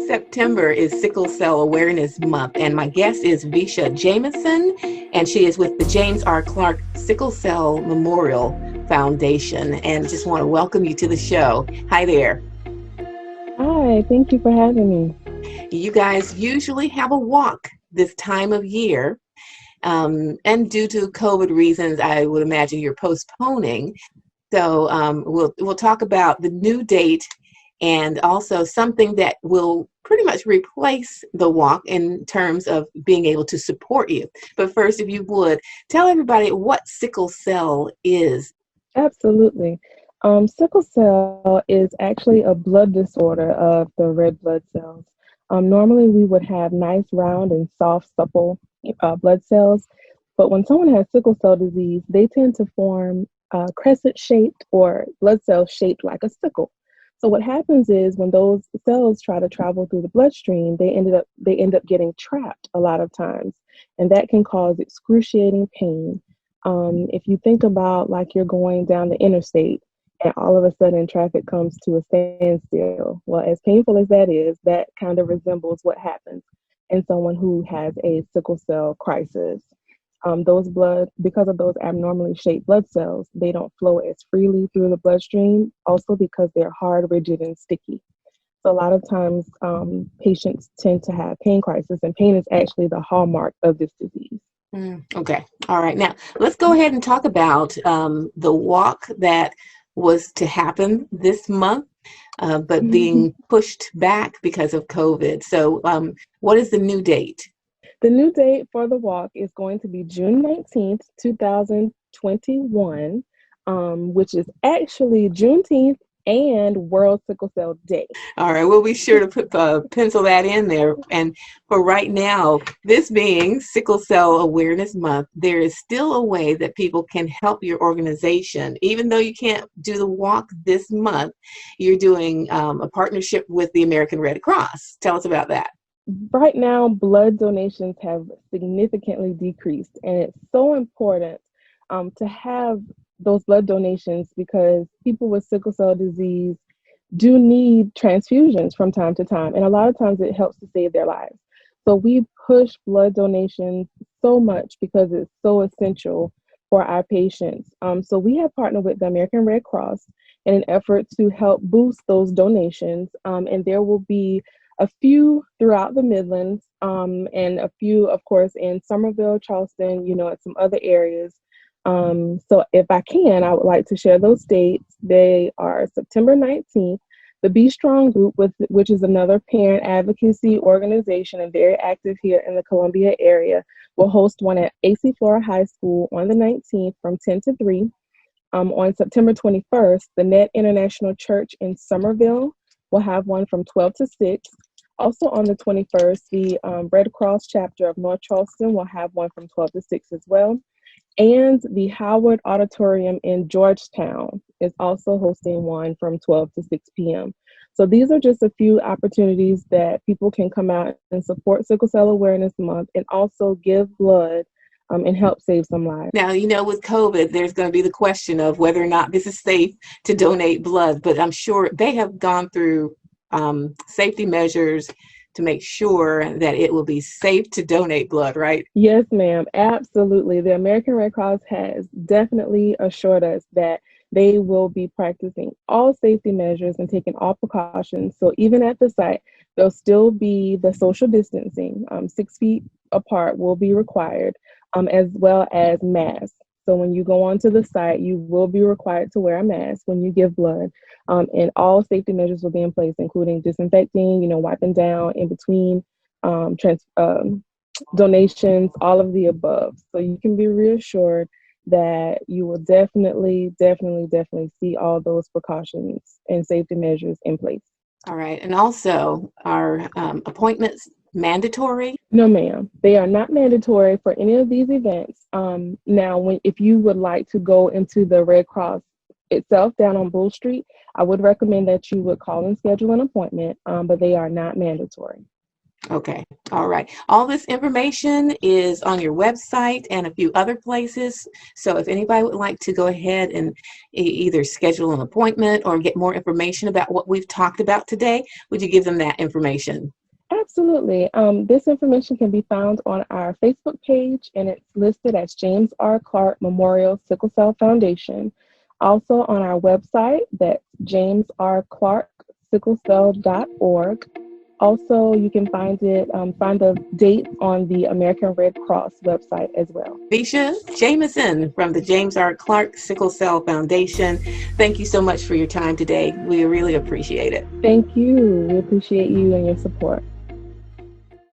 September is Sickle Cell Awareness Month, and my guest is Vesha Jaimson, and she is with the James R. Clark Sickle Cell Memorial Foundation. And just want to welcome you to the show. Hi there. Hi, thank you for having me. You guys usually have a walk this time of year, and due to COVID reasons, I would imagine you're postponing. So we'll talk about the new date and also something that will pretty much replace the walk in terms of being able to support you. But first, if you would, tell everybody what sickle cell is. Absolutely. Sickle cell is actually a blood disorder of the red blood cells. Normally, we would have nice, round, and soft, supple blood cells, but when someone has sickle cell disease, they tend to form crescent-shaped or blood cells shaped like a sickle. So what happens is when those cells try to travel through the bloodstream, they end up getting trapped a lot of times, and that can cause excruciating pain. If you think about like you're going down the interstate and all of a sudden traffic comes to a standstill, well, as painful as that is, that kind of resembles what happens in someone who has a sickle cell crisis. Because of those abnormally shaped blood cells, they don't flow as freely through the bloodstream, also because they're hard, rigid, and sticky. So a lot of times patients tend to have pain crisis, and pain is actually the hallmark of this disease. Okay. All right. Now, let's go ahead and talk about the walk that was to happen this month, but being pushed back because of COVID. So what is the new date? The new date for the walk is going to be June 19th, 2021, which is actually Juneteenth and World Sickle Cell Day. All right, we'll be sure to pencil that in there. And for right now, this being Sickle Cell Awareness Month, there is still a way that people can help your organization. Even though you can't do the walk this month, you're doing a partnership with the American Red Cross. Tell us about that. Right now, blood donations have significantly decreased, and it's so important to have those blood donations because people with sickle cell disease do need transfusions from time to time, and a lot of times it helps to save their lives. So we push blood donations so much because it's so essential for our patients. So we have partnered with the American Red Cross in an effort to help boost those donations, and there will be a few throughout the Midlands, and a few, of course, in Somerville, Charleston, and some other areas. So if I can, I would like to share those dates. They are September 19th. The Be Strong Group, which is another parent advocacy organization and very active here in the Columbia area, will host one at AC Flora High School on the 19th from 10 to 3. On September 21st, the Net International Church in Somerville will have one from 12 to 6. Also on the 21st, the Red Cross chapter of North Charleston will have one from 12 to 6 as well. And the Howard Auditorium in Georgetown is also hosting one from 12 to 6 p.m. So these are just a few opportunities that people can come out and support Sickle Cell Awareness Month and also give blood and help save some lives. Now, with COVID, there's going to be the question of whether or not this is safe to donate blood, but I'm sure they have gone through safety measures to make sure that it will be safe to donate blood, right? Yes, ma'am. Absolutely. The American Red Cross has definitely assured us that they will be practicing all safety measures and taking all precautions. So even at the site, there'll still be the social distancing. 6 feet apart will be required, as well as masks. So when you go onto the site, you will be required to wear a mask when you give blood. And all safety measures will be in place, including disinfecting, wiping down in between donations, all of the above. So you can be reassured that you will definitely see all those precautions and safety measures in place. All right. And also, are appointments mandatory? No, ma'am. They are not mandatory for any of these events. Now, if you would like to go into the Red Cross itself down on Bull Street, I would recommend that you would call and schedule an appointment, but they are not mandatory. Okay. All right. All this information is on your website and a few other places. So if anybody would like to go ahead and either schedule an appointment or get more information about what we've talked about today, would you give them that information? Absolutely. This information can be found on our Facebook page, and it's listed as James R. Clark Memorial Sickle Cell Foundation. Also on our website, that's jamesrclarksicklecell.org. Also, you can find the dates on the American Red Cross website as well. Vesha Jaimson from the James R. Clark Sickle Cell Foundation. Thank you so much for your time today. We really appreciate it. Thank you. We appreciate you and your support.